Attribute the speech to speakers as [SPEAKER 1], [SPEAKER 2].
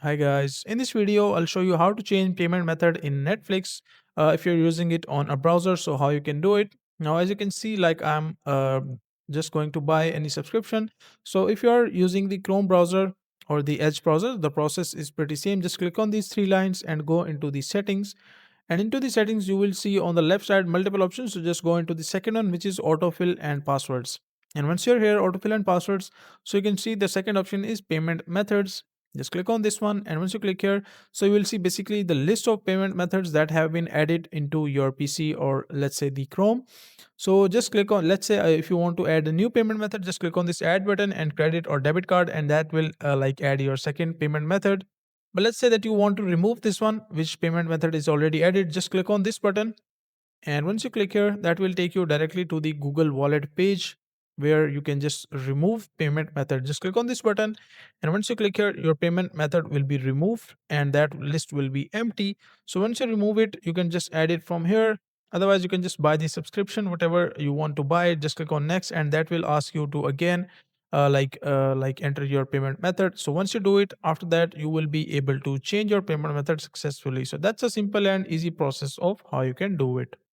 [SPEAKER 1] Hi guys, in this video I'll show you how to change payment method in Netflix if you're using it on a browser, so how you can do it. Now as you can see, like I'm just going to buy any subscription. So if you're using the Chrome browser or the Edge browser, the process is pretty same. Just click on these three lines and go into the settings, and into the settings you will see on the left side multiple options. So just go into the second one, which is autofill and passwords. And once you're here, autofill and passwords, so you can see the second option is payment methods. Just click on this one, and once you click here, so you will see basically the list of payment methods that have been added into your PC, or let's say the Chrome. So just click on, let's say if you want to add a new payment method, just click on this add button and credit or debit card, and that will like add your second payment method. But let's say that you want to remove this one, which payment method is already added. Just click on this button, and once you click here, that will take you directly to the Google Wallet page where you can just remove payment method. Just click on this button, and once you click here, your payment method will be removed and that list will be empty. So once you remove it, you can just add it from here. Otherwise, you can just buy the subscription, whatever you want to buy. Just click on next, and that will ask you to again like enter your payment method. So once you do it, after that you will be able to change your payment method successfully. So that's a simple and easy process of how you can do it.